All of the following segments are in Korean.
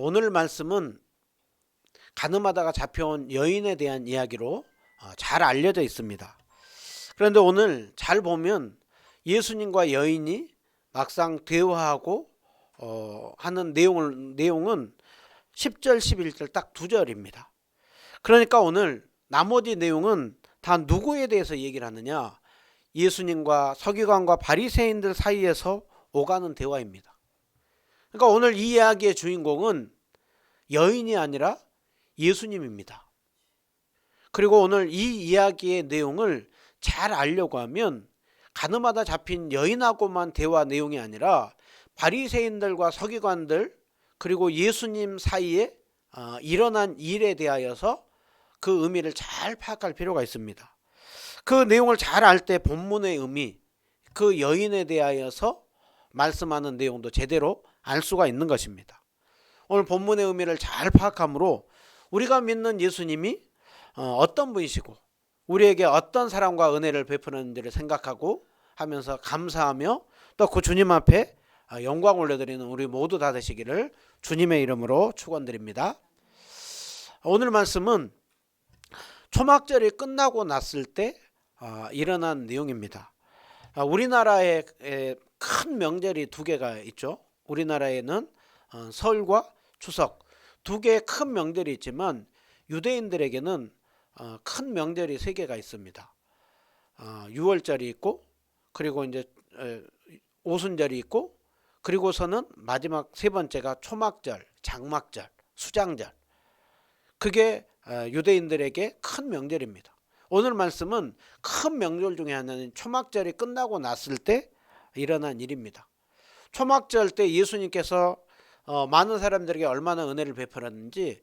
오늘 말씀은 가늠하다가 잡혀온 여인에 대한 이야기로 잘 알려져 있습니다. 그런데 오늘 잘 보면 예수님과 여인이 막상 대화하고 하는 내용은 10절 11절 딱 2절입니다. 그러니까 오늘 나머지 내용은 다 누구에 대해서 얘기를 하느냐, 예수님과 서기관과 바리새인들 사이에서 오가는 대화입니다. 그러니까 오늘 이 이야기의 주인공은 여인이 아니라 예수님입니다. 그리고 오늘 이 이야기의 내용을 잘 알려고 하면 가늠하다 잡힌 여인하고만 대화 내용이 아니라 바리새인들과 서기관들 그리고 예수님 사이에 일어난 일에 대하여서 그 의미를 잘 파악할 필요가 있습니다. 그 내용을 잘 알 때 본문의 의미, 그 여인에 대하여서 말씀하는 내용도 제대로 알 수가 있는 것입니다. 오늘 본문의 의미를 잘 파악함으로 우리가 믿는 예수님이 어떤 분이시고 우리에게 어떤 사랑과 은혜를 베푸는지를 생각하고 하면서 감사하며 또 그 주님 앞에 영광 올려드리는 우리 모두 다 되시기를 주님의 이름으로 축원드립니다. 오늘 말씀은 초막절이 끝나고 났을 때 일어난 내용입니다. 우리나라에 큰 명절이 2개가 있죠. 우리나라에는 설과 추석 2개의 큰 명절이 있지만 유대인들에게는 큰 명절이 3개가 있습니다. 유월절이 있고 그리고 이제 오순절이 있고 그리고서는 마지막 3번째가 초막절, 장막절, 수장절. 그게 유대인들에게 큰 명절입니다. 오늘 말씀은 큰 명절 중에 하나는 초막절이 끝나고 났을 때 일어난 일입니다. 초막절 때 예수님께서 많은 사람들에게 얼마나 은혜를 베풀었는지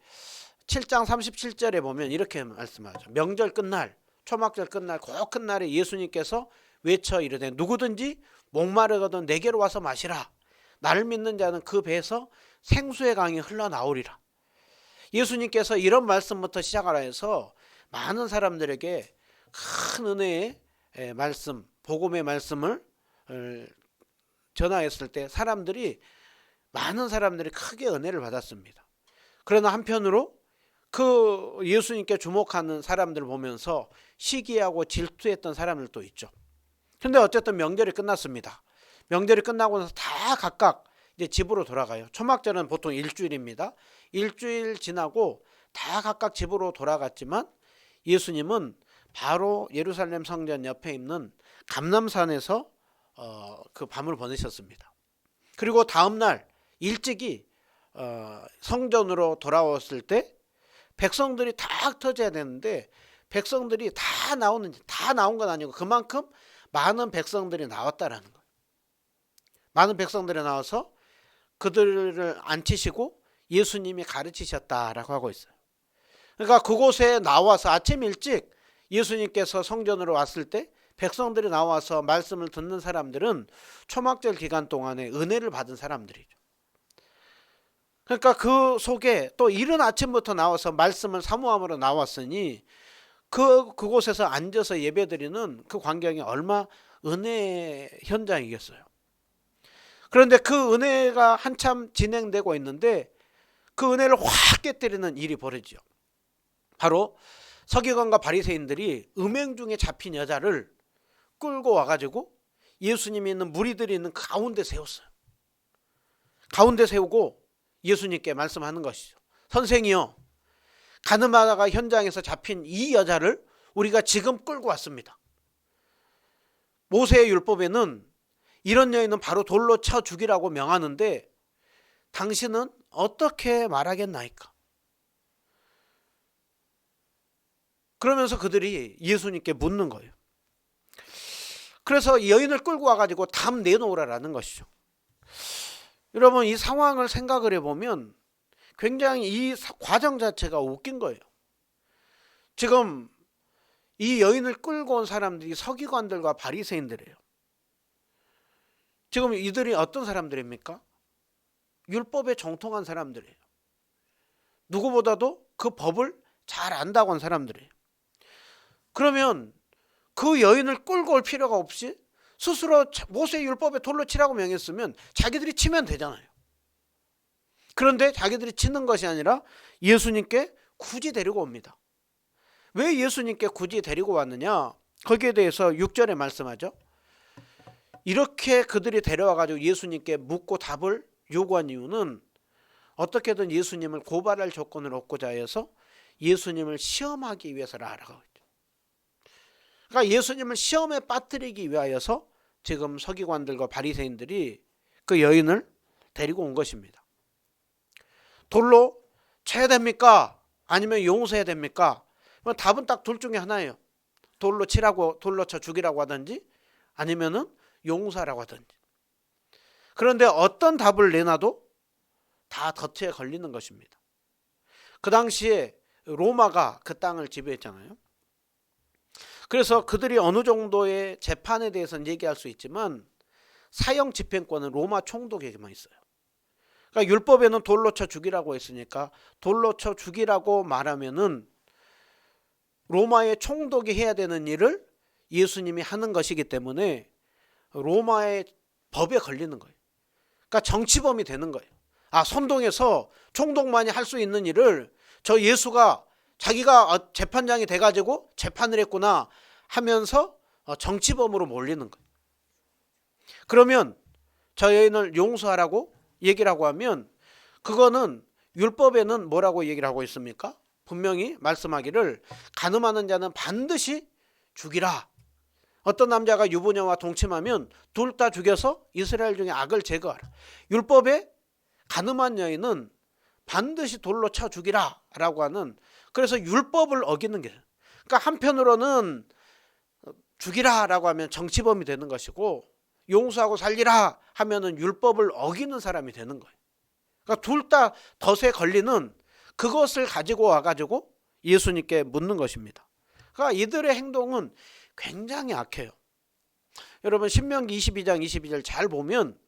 7장 37절에 보면 이렇게 말씀하죠. 명절 끝날, 초막절 끝날, 그 큰 날에 예수님께서 외쳐 이르되 누구든지 목마르거든 내게로 와서 마시라. 나를 믿는 자는 그 배에서 생수의 강이 흘러나오리라. 예수님께서 이런 말씀부터 시작하라 해서 많은 사람들에게 큰 은혜의 말씀, 복음의 말씀을 전하였을 때 많은 사람들이 크게 은혜를 받았습니다. 그러나 한편으로 그 예수님께 주목하는 사람들을 보면서 시기하고 질투했던 사람들도 있죠. 근데 어쨌든 명절이 끝났습니다. 명절이 끝나고 나서 다 각각 이제 집으로 돌아가요. 초막절은 보통 일주일입니다. 일주일 지나고 다 각각 집으로 돌아갔지만 예수님은 바로 예루살렘 성전 옆에 있는 감람산에서 그 밤을 보내셨습니다. 그리고 다음날 일찍이 성전으로 돌아왔을 때 백성들이 다 터져야 되는데 백성들이 다 나온 건 아니고 그만큼 많은 백성들이 나왔다라는 거예요. 많은 백성들이 나와서 그들을 앉히시고 예수님이 가르치셨다라고 하고 있어요. 그러니까 그곳에 나와서 아침 일찍 예수님께서 성전으로 왔을 때 백성들이 나와서 말씀을 듣는 사람들은 초막절 기간 동안에 은혜를 받은 사람들이죠. 그러니까 그 속에 또 이른 아침부터 나와서 말씀을 사모함으로 나왔으니 그곳에서 앉아서 예배드리는 그 광경이 얼마 은혜의 현장이겠어요. 그런데 그 은혜가 한참 진행되고 있는데 그 은혜를 확 깨뜨리는 일이 벌어지죠. 바로 서기관과 바리새인들이 음행 중에 잡힌 여자를 끌고 와가지고 예수님이 있는 무리들이 있는 가운데 세웠어요. 가운데 세우고 예수님께 말씀하는 것이죠. 선생이요, 가늠하다가 현장에서 잡힌 이 여자를 우리가 지금 끌고 왔습니다. 모세의 율법에는 이런 여인은 바로 돌로 쳐 죽이라고 명하는데 당신은 어떻게 말하겠나이까? 그러면서 그들이 예수님께 묻는 거예요. 그래서 여인을 끌고 와가지고 담 내놓으라는 것이죠. 여러분, 이 상황을 생각을 해보면 굉장히 이 과정 자체가 웃긴 거예요. 지금 이 여인을 끌고 온 사람들이 서기관들과 바리새인들이에요. 지금 이들이 어떤 사람들입니까? 율법에 정통한 사람들이에요. 누구보다도 그 법을 잘 안다고 한 사람들이에요. 그러면 그 여인을 끌고 올 필요가 없이 스스로 모세 율법에 돌로 치라고 명했으면 자기들이 치면 되잖아요. 그런데 자기들이 치는 것이 아니라 예수님께 굳이 데리고 옵니다. 왜 예수님께 굳이 데리고 왔느냐? 거기에 대해서 6절에 말씀하죠. 이렇게 그들이 데려와가지고 예수님께 묻고 답을 요구한 이유는 어떻게든 예수님을 고발할 조건을 얻고자 해서 예수님을 시험하기 위해서라고 했죠. 그러니까 예수님을 시험에 빠뜨리기 위하여서 지금 서기관들과 바리새인들이 그 여인을 데리고 온 것입니다. 돌로 쳐야 됩니까? 아니면 용서해야 됩니까? 답은 딱 둘 중에 하나예요. 돌로 치라고, 돌로 쳐 죽이라고 하든지 아니면은 용서하라고 하든지. 그런데 어떤 답을 내놔도 다 덫에 걸리는 것입니다. 그 당시에 로마가 그 땅을 지배했잖아요. 그래서 그들이 어느 정도의 재판에 대해서는 얘기할 수 있지만 사형 집행권은 로마 총독에게만 있어요. 그러니까 율법에는 돌로 쳐 죽이라고 했으니까 돌로 쳐 죽이라고 말하면은 로마의 총독이 해야 되는 일을 예수님이 하는 것이기 때문에 로마의 법에 걸리는 거예요. 그러니까 정치범이 되는 거예요. 선동해서 총독만이 할 수 있는 일을 저 예수가 자기가 재판장이 돼가지고 재판을 했구나 하면서 정치범으로 몰리는 거예요. 그러면 저 여인을 용서하라고 얘기를 하고 하면 그거는 율법에는 뭐라고 얘기를 하고 있습니까? 분명히 말씀하기를 간음하는 자는 반드시 죽이라. 어떤 남자가 유부녀와 동침하면 둘 다 죽여서 이스라엘 중에 악을 제거하라. 율법에 간음한 여인은 반드시 돌로 쳐 죽이라 라고 하는, 그래서 율법을 어기는 게, 그러니까 한편으로는 죽이라 라고 하면 정치범이 되는 것이고 용서하고 살리라 하면은 율법을 어기는 사람이 되는 거예요. 그러니까 둘 다 덫에 걸리는 그것을 가지고 와가지고 예수님께 묻는 것입니다. 그러니까 이들의 행동은 굉장히 악해요. 여러분 신명기 22장 22절 잘 보면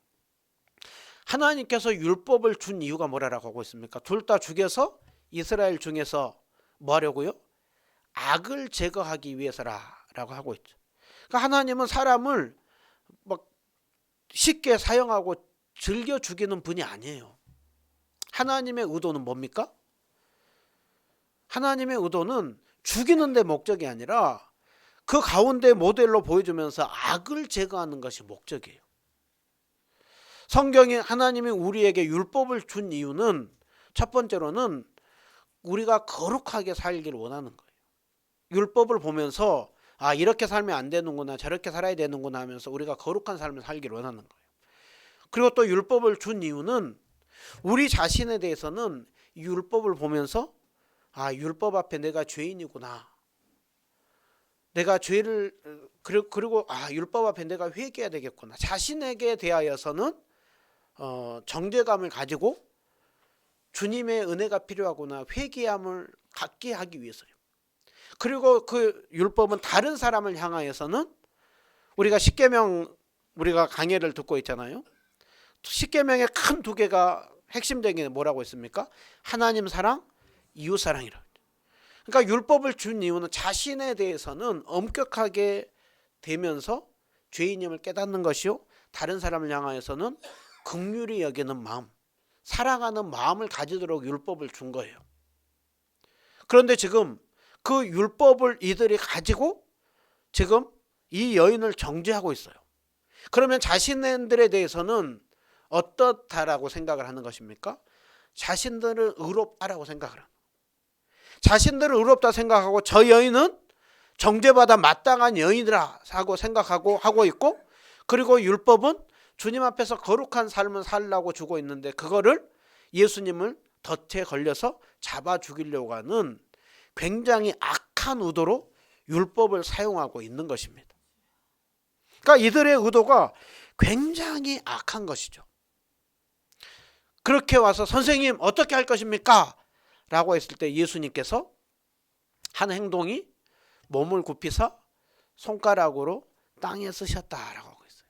하나님께서 율법을 준 이유가 뭐라고 하고 있습니까? 둘 다 죽여서 이스라엘 중에서 뭐 하려고요? 악을 제거하기 위해서라고 하고 있죠. 그러니까 하나님은 사람을 막 쉽게 사용하고 즐겨 죽이는 분이 아니에요. 하나님의 의도는 뭡니까? 하나님의 의도는 죽이는 데 목적이 아니라 그 가운데 모델로 보여주면서 악을 제거하는 것이 목적이에요. 성경에 하나님이 우리에게 율법을 준 이유는 첫 번째로는 우리가 거룩하게 살기를 원하는 거예요. 율법을 보면서 이렇게 살면 안 되는구나, 저렇게 살아야 되는구나 하면서 우리가 거룩한 삶을 살기를 원하는 거예요. 그리고 또 율법을 준 이유는 우리 자신에 대해서는 율법을 보면서 율법 앞에 내가 죄인이구나, 내가 죄를, 그리고 율법 앞에 내가 회개해야 되겠구나, 자신에게 대하여서는 정죄감을 가지고 주님의 은혜가 필요하구나, 회개함을 갖게 하기 위해서요. 그리고 그 율법은 다른 사람을 향하여서는 우리가 십계명, 우리가 강해를 듣고 있잖아요. 십계명의 큰 두 개가 핵심적인 게 뭐라고 했습니까? 하나님 사랑, 이웃 사랑이라. 그러니까 율법을 준 이유는 자신에 대해서는 엄격하게 되면서 죄인임을 깨닫는 것이요, 다른 사람을 향하여서는 긍휼히 여기는 마음, 사랑하는 마음을 가지도록 율법을 준 거예요. 그런데 지금 그 율법을 이들이 가지고 지금 이 여인을 정죄하고 있어요. 그러면 자신들에 대해서는 어떻다라고 생각을 하는 것입니까? 자신들은 의롭다라고 생각을 합니다. 자신들은 의롭다 생각하고 저 여인은 정죄받아 마땅한 여인이라 하고 생각하고 하고 있고, 그리고 율법은 주님 앞에서 거룩한 삶을 살라고 주고 있는데 그거를 예수님을 덫에 걸려서 잡아 죽이려고 하는 굉장히 악한 의도로 율법을 사용하고 있는 것입니다. 그러니까 이들의 의도가 굉장히 악한 것이죠. 그렇게 와서 선생님 어떻게 할 것입니까? 라고 했을 때 예수님께서 한 행동이 몸을 굽히사 손가락으로 땅에 쓰셨다라고 하고 있어요.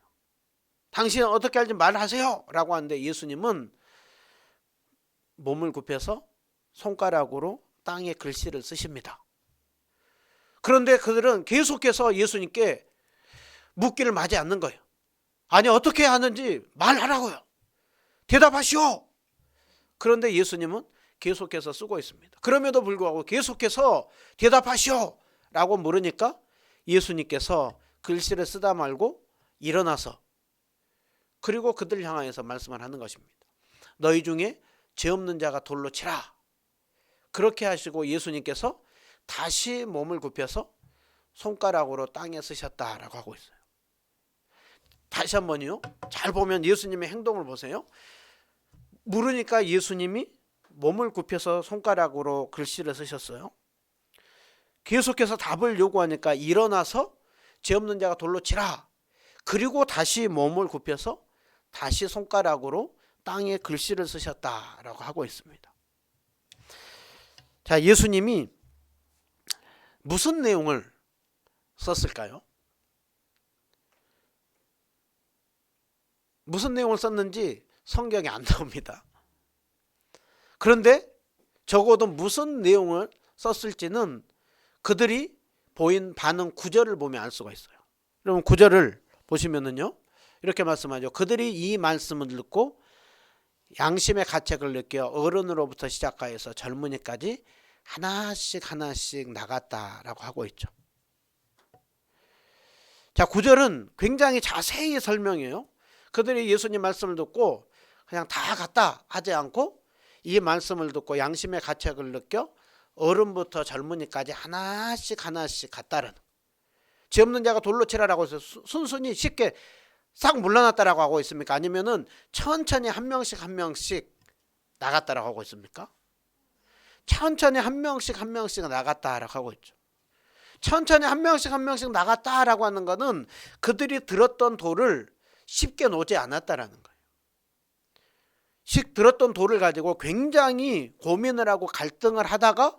당신은 어떻게 할지 말하세요 라고 하는데 예수님은 몸을 굽혀서 손가락으로 땅에 글씨를 쓰십니다. 그런데 그들은 계속해서 예수님께 묻기를 마지 않는 거예요. 아니 어떻게 하는지 말하라고요. 대답하시오. 그런데 예수님은 계속해서 쓰고 있습니다. 그럼에도 불구하고 계속해서 대답하시오 라고 물으니까 예수님께서 글씨를 쓰다 말고 일어나서 그리고 그들 향하여서 말씀을 하는 것입니다. 너희 중에 죄 없는 자가 돌로 치라. 그렇게 하시고 예수님께서 다시 몸을 굽혀서 손가락으로 땅에 쓰셨다라고 하고 있어요. 다시 한번요. 잘 보면 예수님의 행동을 보세요. 물으니까 예수님이 몸을 굽혀서 손가락으로 글씨를 쓰셨어요. 계속해서 답을 요구하니까 일어나서 죄 없는 자가 돌로 치라. 그리고 다시 몸을 굽혀서 다시 손가락으로 땅에 글씨를 쓰셨다라고 하고 있습니다. 자, 예수님이 무슨 내용을 썼을까요? 무슨 내용을 썼는지 성경에 안 나옵니다. 그런데 적어도 무슨 내용을 썼을지는 그들이 보인 반응 구절을 보면 알 수가 있어요. 여러분 구절을 보시면은요. 이렇게 말씀하죠. 그들이 이 말씀을 듣고 양심의 가책을 느껴 어른으로부터 시작하여서 젊은이까지 하나씩 하나씩 나갔다라고 하고 있죠. 자, 구절은 굉장히 자세히 설명해요. 그들이 예수님 말씀을 듣고 그냥 다 갔다 하지 않고 이 말씀을 듣고 양심의 가책을 느껴 어른부터 젊은이까지 하나씩 하나씩 갔다는, 죄 없는 자가 돌로 치라라고 해서 순순히 쉽게 싹 물러났다라고 하고 있습니까? 아니면은 천천히 한 명씩 한 명씩 나갔다라고 하고 있습니까? 천천히 한 명씩 한 명씩 나갔다라고 하고 있죠. 천천히 한 명씩 한 명씩 나갔다라고 하는 것은 그들이 들었던 도를 쉽게 놓지 않았다라는 거예요. 들었던 도를 가지고 굉장히 고민을 하고 갈등을 하다가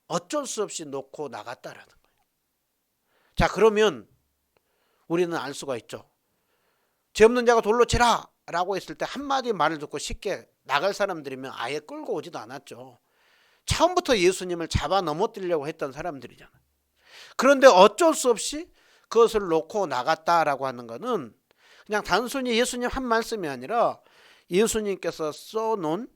어쩔 수 없이 놓고 나갔다라는 거예요. 자, 그러면 우리는 알 수가 있죠. 죄 없는 자가 돌로 치라 라고 했을 때 한마디 말을 듣고 쉽게 나갈 사람들이면 아예 끌고 오지도 않았죠. 처음부터 예수님을 잡아 넘어뜨리려고 했던 사람들이잖아요. 그런데 어쩔 수 없이 그것을 놓고 나갔다라고 하는 것은 그냥 단순히 예수님 한 말씀이 아니라 예수님께서 써놓은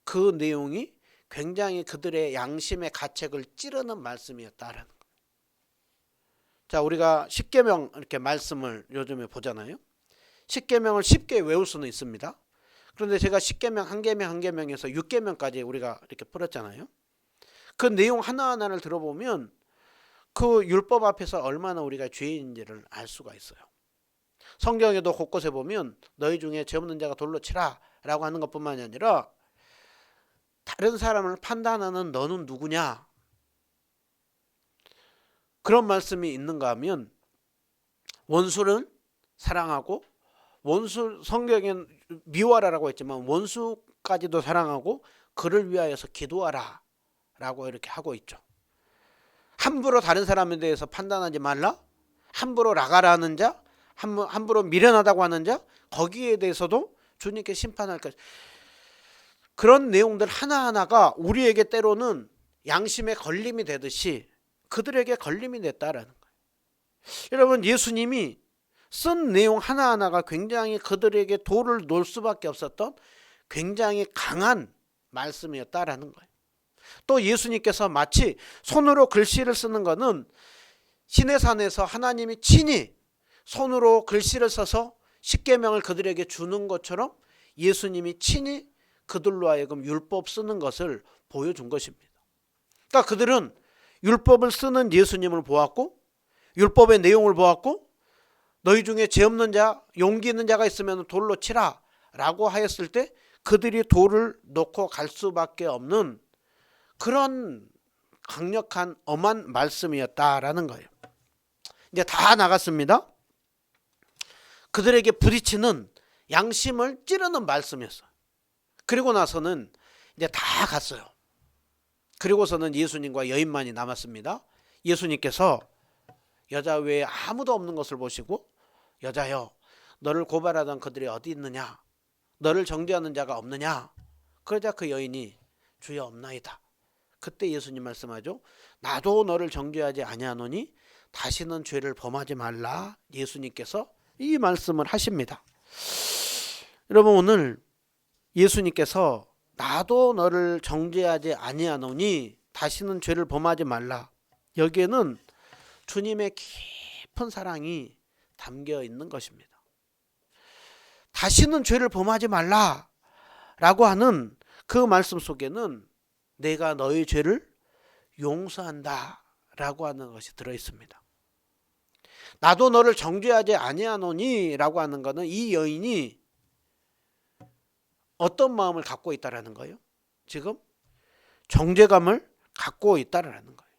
그 내용이 굉장히 그들의 양심의 가책을 찌르는 말씀이었다라는 거예요. 자, 우리가 십계명 이렇게 말씀을 요즘에 보잖아요. 십계명을 쉽게 외울 수는 있습니다. 그런데 제가 십계명 한 계명 한 계명에서 6계명까지 우리가 이렇게 풀었잖아요. 그 내용 하나하나를 들어보면 그 율법 앞에서 얼마나 우리가 죄인인지를 알 수가 있어요. 성경에도 곳곳에 보면 너희 중에 죄 없는 자가 돌로 치라 라고 하는 것뿐만이 아니라 다른 사람을 판단하는 너는 누구냐, 그런 말씀이 있는가 하면 원수는 사랑하고, 원수, 성경엔 미워하라고 했지만 원수까지도 사랑하고 그를 위하여서 기도하라 라고 이렇게 하고 있죠. 함부로 다른 사람에 대해서 판단하지 말라, 함부로 나가라는 자, 함부로 미련하다고 하는 자, 거기에 대해서도 주님께 심판할 것. 그런 내용들 하나하나가 우리에게 때로는 양심의 걸림이 되듯이 그들에게 걸림이 됐다라는 거예요. 여러분, 예수님이 쓴 내용 하나하나가 굉장히 그들에게 돌을 놓을 수밖에 없었던 굉장히 강한 말씀이었다라는 거예요. 또 예수님께서 마치 손으로 글씨를 쓰는 것은 시내산에서 하나님이 친히 손으로 글씨를 써서 십계명을 그들에게 주는 것처럼 예수님이 친히 그들로 하여금 율법 쓰는 것을 보여준 것입니다. 그러니까 그들은 율법을 쓰는 예수님을 보았고, 율법의 내용을 보았고, 너희 중에 죄 없는 자, 용기 있는 자가 있으면 돌로 치라 라고 하였을 때 그들이 돌을 놓고 갈 수밖에 없는 그런 강력한 엄한 말씀이었다라는 거예요. 이제 다 나갔습니다. 그들에게 부딪히는 양심을 찌르는 말씀이었어요. 그리고 나서는 이제 다 갔어요. 그리고서는 예수님과 여인만이 남았습니다. 예수님께서 여자 외에 아무도 없는 것을 보시고, 여자여, 너를 고발하던 그들이 어디 있느냐? 너를 정죄하는 자가 없느냐? 그러자 그 여인이 주여 없나이다. 그때 예수님 말씀하죠. 나도 너를 정죄하지 아니하노니 다시는 죄를 범하지 말라. 예수님께서 이 말씀을 하십니다. 여러분, 오늘 예수님께서 나도 너를 정죄하지 아니하노니 다시는 죄를 범하지 말라. 여기에는 주님의 깊은 사랑이 담겨 있는 것입니다. 다시는 죄를 범하지 말라 라고 하는 그 말씀 속에는 내가 너의 죄를 용서한다 라고 하는 것이 들어있습니다. 나도 너를 정죄하지 아니하노니 라고 하는 것은 이 여인이 어떤 마음을 갖고 있다라는 거예요? 지금 정죄감을 갖고 있다라는 거예요.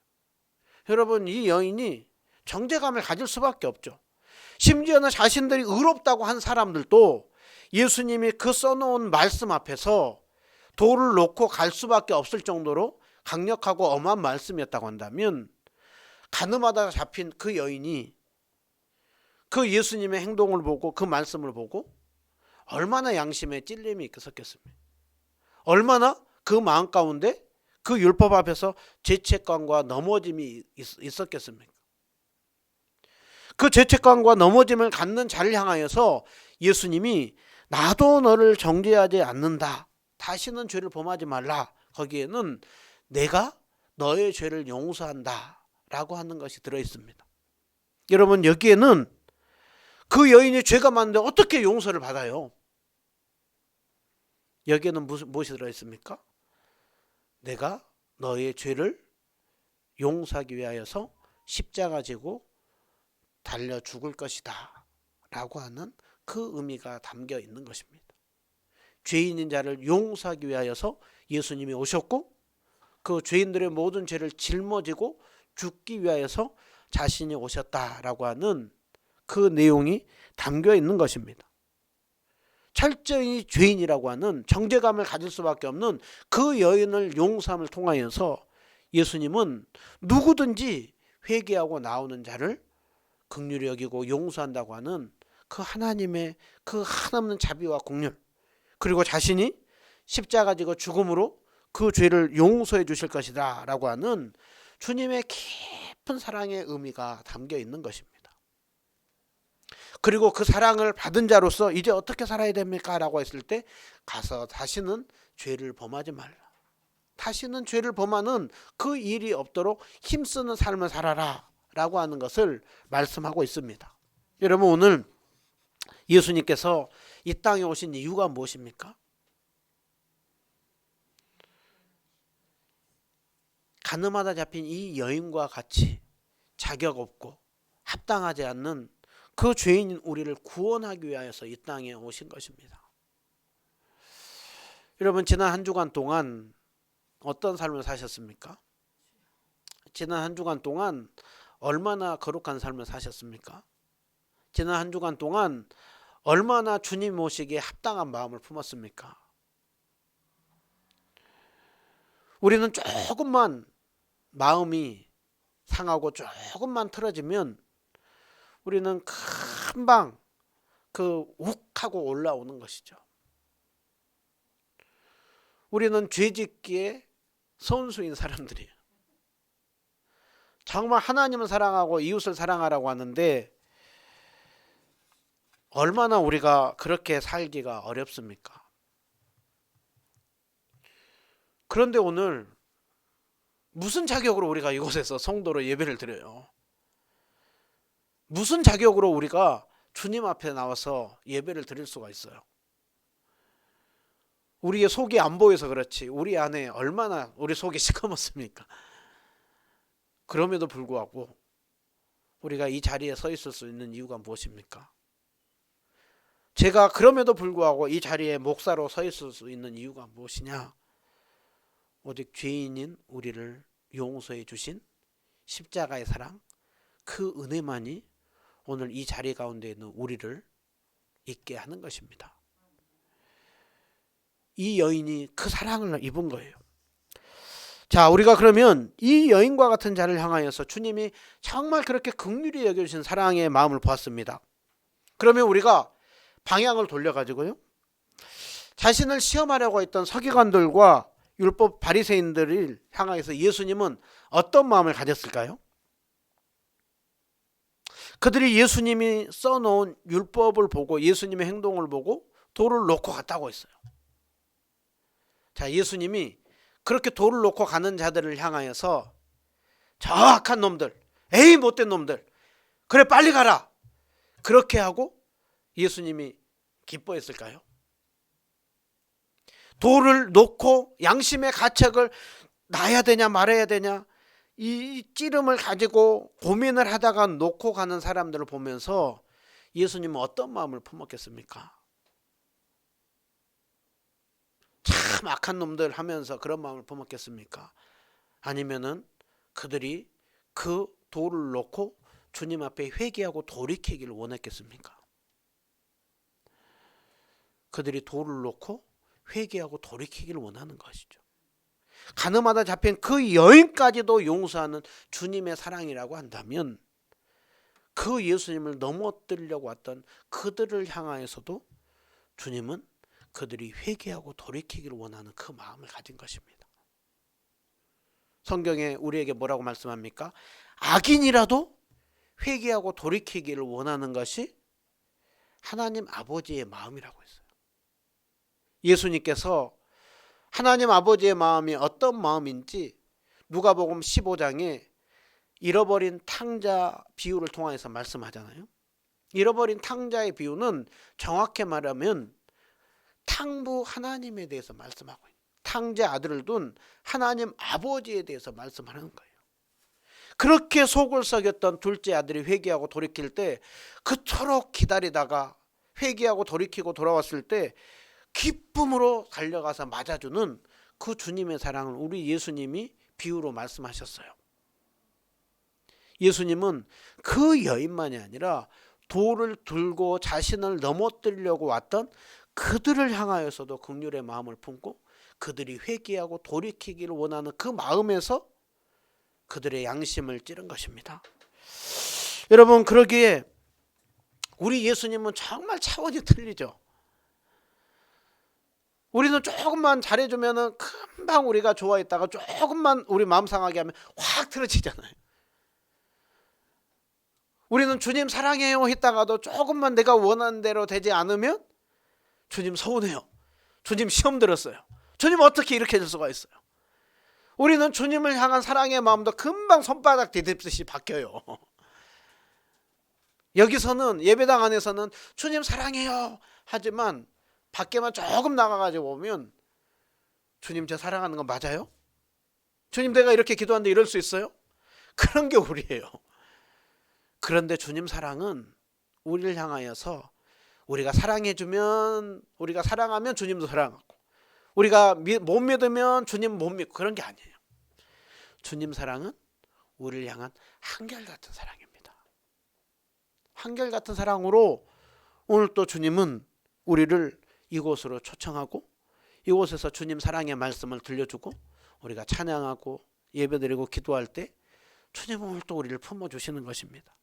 여러분, 이 여인이 정죄감을 가질 수밖에 없죠. 심지어는 자신들이 의롭다고 한 사람들도 예수님이 그 써놓은 말씀 앞에서 돌을 놓고 갈 수밖에 없을 정도로 강력하고 엄한 말씀이었다고 한다면, 가늠하다가 잡힌 그 여인이 그 예수님의 행동을 보고 그 말씀을 보고 얼마나 양심에 찔림이 있었겠습니까? 얼마나 그 마음 가운데 그 율법 앞에서 죄책감과 넘어짐이 있었겠습니까? 그 죄책감과 넘어짐을 갖는 자를 향하여서 예수님이 나도 너를 정죄하지 않는다. 다시는 죄를 범하지 말라. 거기에는 내가 너의 죄를 용서한다 라고 하는 것이 들어있습니다. 여러분, 여기에는 그 여인이 죄가 많은데 어떻게 용서를 받아요? 여기에는 무엇이 들어있습니까? 내가 너의 죄를 용서하기 위하여서 십자가 지고 달려 죽을 것이다 라고 하는 그 의미가 담겨 있는 것입니다. 죄인인 자를 용서하기 위하여서 예수님이 오셨고, 그 죄인들의 모든 죄를 짊어지고 죽기 위하여서 자신이 오셨다라고 하는 그 내용이 담겨 있는 것입니다. 철저히 죄인이라고 하는 정죄감을 가질 수밖에 없는 그 여인을 용서함을 통하여서 예수님은 누구든지 회개하고 나오는 자를 긍휼히 여기고 용서한다고 하는 그 하나님의 그 한없는 자비와 공률, 그리고 자신이 십자가 지고 죽음으로 그 죄를 용서해 주실 것이다 라고 하는 주님의 깊은 사랑의 의미가 담겨 있는 것입니다. 그리고 그 사랑을 받은 자로서 이제 어떻게 살아야 됩니까? 라고 했을 때, 가서 다시는 죄를 범하지 말라. 다시는 죄를 범하는 그 일이 없도록 힘쓰는 삶을 살아라 라고 하는 것을 말씀하고 있습니다. 여러분, 오늘 예수님께서 이 땅에 오신 이유가 무엇입니까? 가늠하다 잡힌 이 여인과 같이 자격 없고 합당하지 않는 그 죄인인 우리를 구원하기 위하여서 이 땅에 오신 것입니다. 여러분, 지난 한 주간 동안 어떤 삶을 사셨습니까? 지난 한 주간 동안 얼마나 거룩한 삶을 사셨습니까? 지난 한 주간 동안 얼마나 주님 모시기에 합당한 마음을 품었습니까? 우리는 조금만 마음이 상하고 조금만 틀어지면 우리는 금방 그 욱하고 올라오는 것이죠. 우리는 죄짓기에 선수인 사람들이에요. 정말 하나님을 사랑하고 이웃을 사랑하라고 하는데 얼마나 우리가 그렇게 살기가 어렵습니까? 그런데 오늘 무슨 자격으로 우리가 이곳에서 성도로 예배를 드려요? 무슨 자격으로 우리가 주님 앞에 나와서 예배를 드릴 수가 있어요? 우리의 속이 안 보여서 그렇지 우리 안에 얼마나 우리 속이 시커멓습니까? 그럼에도 불구하고 우리가 이 자리에 서 있을 수 있는 이유가 무엇입니까? 제가 그럼에도 불구하고 이 자리에 목사로 서 있을 수 있는 이유가 무엇이냐? 오직 죄인인 우리를 용서해 주신 십자가의 사랑, 그 은혜만이 오늘 이 자리 가운데 있는 우리를 있게 하는 것입니다. 이 여인이 그 사랑을 입은 거예요. 자, 우리가 그러면 이 여인과 같은 자를 향하여서 주님이 정말 그렇게 긍휼히 여겨주신 사랑의 마음을 보았습니다. 그러면 우리가 방향을 돌려가지고요, 자신을 시험하려고 했던 서기관들과 율법 바리새인들을 향하여서 예수님은 어떤 마음을 가졌을까요? 그들이 예수님이 써놓은 율법을 보고 예수님의 행동을 보고 돌을 놓고 갔다고 했어요. 자, 예수님이 그렇게 돌을 놓고 가는 자들을 향하여서 저 악한 놈들, 에이 못된 놈들, 그래 빨리 가라, 그렇게 하고 예수님이 기뻐했을까요? 돌을 놓고 양심의 가책을 놔야 되냐 말아야 되냐 이 찌름을 가지고 고민을 하다가 놓고 가는 사람들을 보면서 예수님은 어떤 마음을 품었겠습니까? 참 악한 놈들 하면서 그런 마음을 품었겠습니까? 아니면은 그들이 그 돌을 놓고 주님 앞에 회개하고 돌이키기를 원했겠습니까? 그들이 돌을 놓고 회개하고 돌이키기를 원하는 것이죠. 가늠하다 잡힌 그 여인까지도 용서하는 주님의 사랑이라고 한다면 그 예수님을 넘어뜨리려고 왔던 그들을 향하여서도 주님은 그들이 회개하고 돌이키기를 원하는 그 마음을 가진 것입니다. 성경에 우리에게 뭐라고 말씀합니까? 악인이라도 회개하고 돌이키기를 원하는 것이 하나님 아버지의 마음이라고 했어요. 예수님께서 하나님 아버지의 마음이 어떤 마음인지 누가복음 15장에 잃어버린 탕자 비유를 통해서 말씀하잖아요. 잃어버린 탕자의 비유는 정확히 말하면 탕부 하나님에 대해서 말씀하고 있어요. 탕자 아들을 둔 하나님 아버지에 대해서 말씀하는 거예요. 그렇게 속을 썩였던 둘째 아들이 회개하고 돌이킬 때 그토록 기다리다가 회개하고 돌이키고 돌아왔을 때 기쁨으로 달려가서 맞아주는 그 주님의 사랑을 우리 예수님이 비유로 말씀하셨어요. 예수님은 그 여인만이 아니라 돌을 들고 자신을 넘어뜨리려고 왔던 그들을 향하여서도 긍휼의 마음을 품고 그들이 회개하고 돌이키기를 원하는 그 마음에서 그들의 양심을 찌른 것입니다. 여러분, 그러기에 우리 예수님은 정말 차원이 틀리죠. 우리는 조금만 잘해주면 금방 우리가 좋아했다가 조금만 우리 마음 상하게 하면 확 틀어지잖아요. 우리는 주님 사랑해요 했다가도 조금만 내가 원하는 대로 되지 않으면 주님 서운해요. 주님 시험 들었어요. 주님 어떻게 이렇게 될 수가 있어요. 우리는 주님을 향한 사랑의 마음도 금방 손바닥 디딥듯이 바뀌어요. 여기서는 예배당 안에서는 주님 사랑해요 하지만 밖에만 조금 나가가지고 보면 주님 저 사랑하는 거 맞아요? 주님 내가 이렇게 기도하는데 이럴 수 있어요? 그런 게 우리예요. 그런데 주님 사랑은 우리를 향하여서 우리가 사랑해주면 우리가 사랑하면 주님도 사랑하고 우리가 못 믿으면 주님 못 믿고 그런 게 아니에요. 주님 사랑은 우리를 향한 한결같은 사랑입니다. 한결같은 사랑으로 오늘 또 주님은 우리를 이곳으로 초청하고 이곳에서 주님 사랑의 말씀을 들려주고 우리가 찬양하고 예배드리고 기도할 때 주님은 오늘 또 우리를 품어주시는 것입니다.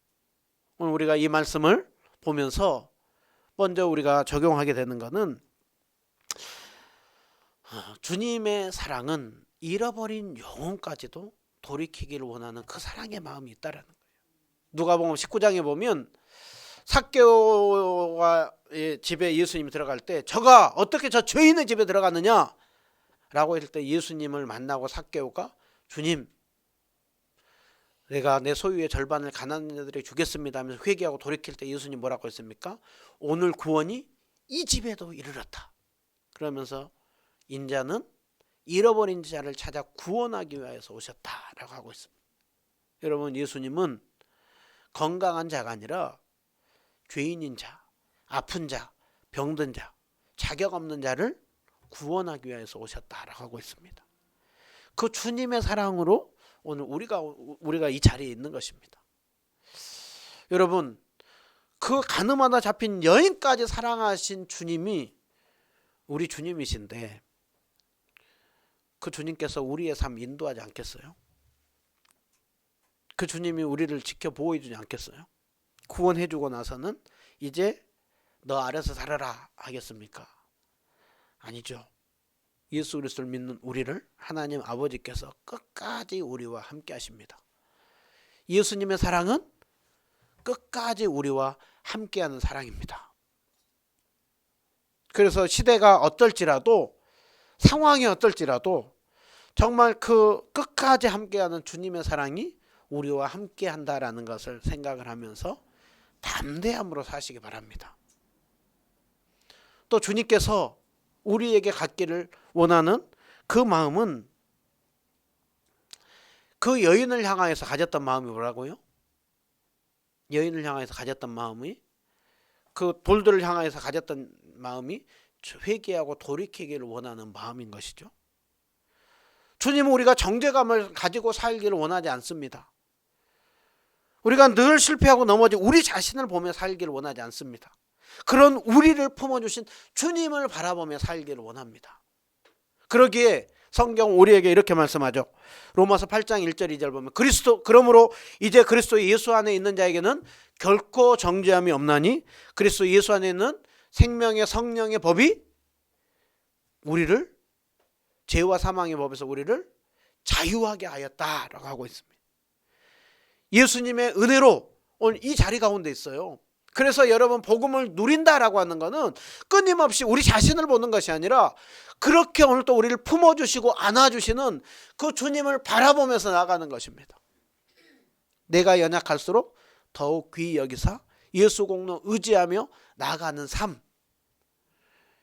오늘 우리가 이 말씀을 보면서 먼저 우리가 적용하게 되는 것은 주님의 사랑은 잃어버린 영혼까지도 돌이키기를 원하는 그 사랑의 마음이 있다라는 거예요. 누가복음 19장에 보면 삭개오가 집에 예수님이 들어갈 때 저가 어떻게 저 죄인의 집에 들어갔느냐 라고 할 때 예수님을 만나고 삭개오가 주님 내가 내 소유의 절반을 가난한 자들에게 주겠습니다 하면서 회개하고 돌이킬 때 예수님 뭐라고 했습니까? 오늘 구원이 이 집에도 이르렀다. 그러면서 인자는 잃어버린 자를 찾아 구원하기 위해서 오셨다라고 하고 있습니다. 여러분, 예수님은 건강한 자가 아니라 죄인인 자, 아픈 자, 병든 자, 자격 없는 자를 구원하기 위해서 오셨다라고 하고 있습니다. 그 주님의 사랑으로 오늘 우리가 이 자리에 있는 것입니다. 여러분, 그 가늠하다 잡힌 여인까지 사랑하신 주님이 우리 주님이신데 그 주님께서 우리의 삶 인도하지 않겠어요? 그 주님이 우리를 지켜 보호해주지 않겠어요? 구원해주고 나서는 이제 너 알아서 살아라 하겠습니까? 아니죠. 예수 그리스도를 믿는 우리를 하나님 아버지께서 끝까지 우리와 함께 하십니다. 예수님의 사랑은 끝까지 우리와 함께하는 사랑입니다. 그래서 시대가 어떨지라도 상황이 어떨지라도 정말 그 끝까지 함께하는 주님의 사랑이 우리와 함께한다라는 것을 생각을 하면서 담대함으로 사시기 바랍니다. 또 주님께서 우리에게 갖기를 원하는 그 마음은 그 여인을 향하여서 가졌던 마음이 뭐라고요? 여인을 향하여서 가졌던 마음이, 그 돌들을 향하여서 가졌던 마음이 회개하고 돌이키기를 원하는 마음인 것이죠. 주님은 우리가 정죄감을 가지고 살기를 원하지 않습니다. 우리가 늘 실패하고 넘어지고 우리 자신을 보며 살기를 원하지 않습니다. 그런 우리를 품어주신 주님을 바라보며 살기를 원합니다. 그러기에 성경 우리에게 이렇게 말씀하죠. 로마서 8장 1절 2절 보면 그러므로 이제 그리스도 예수 안에 있는 자에게는 결코 정죄함이 없나니 그리스도 예수 안에 있는 생명의 성령의 법이 우리를, 죄와 사망의 법에서 우리를 자유하게 하였다라고 하고 있습니다. 예수님의 은혜로 오늘 이 자리 가운데 있어요. 그래서 여러분, 복음을 누린다라고 하는 것은 끊임없이 우리 자신을 보는 것이 아니라 그렇게 오늘 또 우리를 품어주시고 안아주시는 그 주님을 바라보면서 나가는 것입니다. 내가 연약할수록 더욱 귀히 여기사 예수 공로 의지하며 나가는 삶.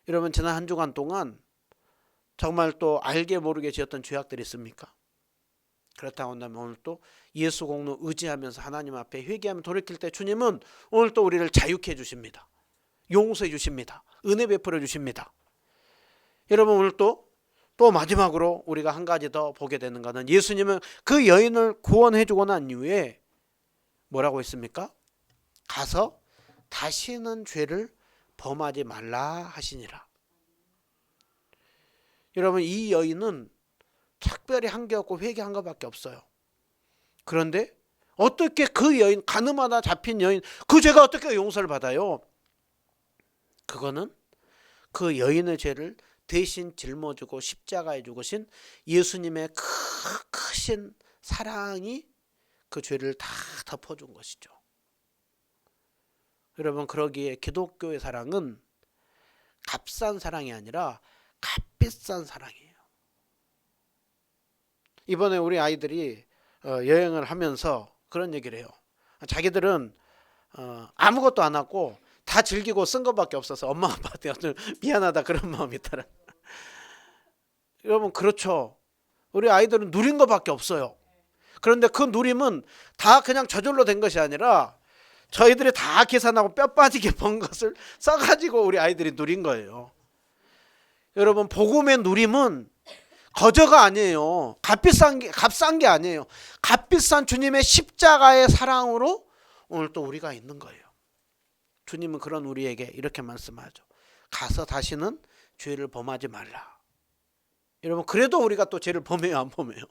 여러분, 지난 한 주간 동안 정말 또 알게 모르게 지었던 죄악들이 있습니까? 그렇다고 한다면 오늘 또 예수 공로 의지하면서 하나님 앞에 회개하며 돌이킬 때 주님은 오늘 또 우리를 자유케 해주십니다. 용서해 주십니다. 은혜 베풀어 주십니다. 여러분, 오늘 또 마지막으로 우리가 한 가지 더 보게 되는 것은 예수님은 그 여인을 구원해 주고 난 이후에 뭐라고 했습니까? 가서 다시는 죄를 범하지 말라 하시니라. 여러분, 이 여인은 특별히 한 게 없고 회개한 것밖에 없어요. 그런데 어떻게 그 여인, 가늠하다 잡힌 여인, 그 죄가 어떻게 용서를 받아요? 그거는 그 여인의 죄를 대신 짊어지고 십자가에 죽으신 예수님의 크신 사랑이 그 죄를 다 덮어준 것이죠. 여러분, 그러기에 기독교의 사랑은 값싼 사랑이 아니라 값비싼 사랑이에요. 이번에 우리 아이들이 여행을 하면서 그런 얘기를 해요. 자기들은 아무것도 안 하고 다 즐기고 쓴 것밖에 없어서 엄마 아빠한테 미안하다 그런 마음이 있더라. 여러분, 그렇죠. 우리 아이들은 누린 것밖에 없어요. 그런데 그 누림은 다 그냥 저절로 된 것이 아니라 저희들이 다 계산하고 뼈 빠지게 번 것을 써가지고 우리 아이들이 누린 거예요. 여러분, 복음의 누림은 거저가 아니에요. 값싼 게 아니에요. 값비싼 주님의 십자가의 사랑으로 오늘 또 우리가 있는 거예요. 주님은 그런 우리에게 이렇게 말씀하죠. 가서 다시는 죄를 범하지 말라. 여러분, 그래도 우리가 또 죄를 범해요, 안 범해요?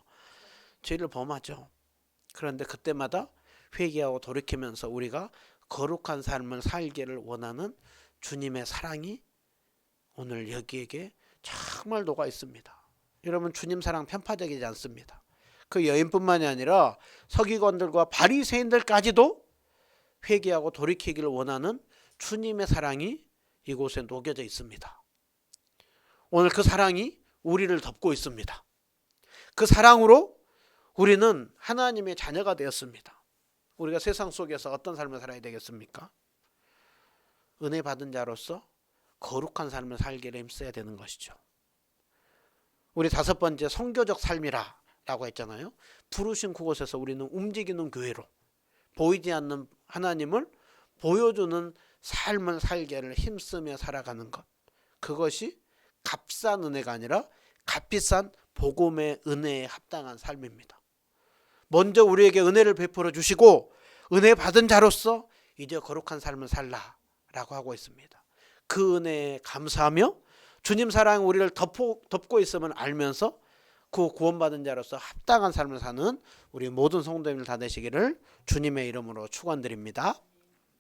죄를 범하죠. 그런데 그때마다 회개하고 돌이키면서 우리가 거룩한 삶을 살기를 원하는 주님의 사랑이 오늘 여기에게 정말 녹아 있습니다. 여러분, 주님 사랑 편파적이지 않습니다. 그 여인뿐만이 아니라 서기관들과 바리새인들까지도 회개하고 돌이키기를 원하는 주님의 사랑이 이곳에 녹여져 있습니다. 오늘 그 사랑이 우리를 덮고 있습니다. 그 사랑으로 우리는 하나님의 자녀가 되었습니다. 우리가 세상 속에서 어떤 삶을 살아야 되겠습니까? 은혜 받은 자로서 거룩한 삶을 살기를 힘써야 되는 것이죠. 우리 5번째, 선교적 삶이라고 했잖아요. 부르신 그곳에서 우리는 움직이는 교회로 보이지 않는 하나님을 보여주는 삶을 살기를 힘쓰며 살아가는 것. 그것이 값싼 은혜가 아니라 값비싼 복음의 은혜에 합당한 삶입니다. 먼저 우리에게 은혜를 베풀어 주시고 은혜 받은 자로서 이제 거룩한 삶을 살라라고 하고 있습니다. 그 은혜에 감사하며 주님 사랑이 우리를 덮고 있음을 알면서 그 구원받은 자로서 합당한 삶을 사는 우리 모든 성도님들 다 되시기를 주님의 이름으로 축원드립니다.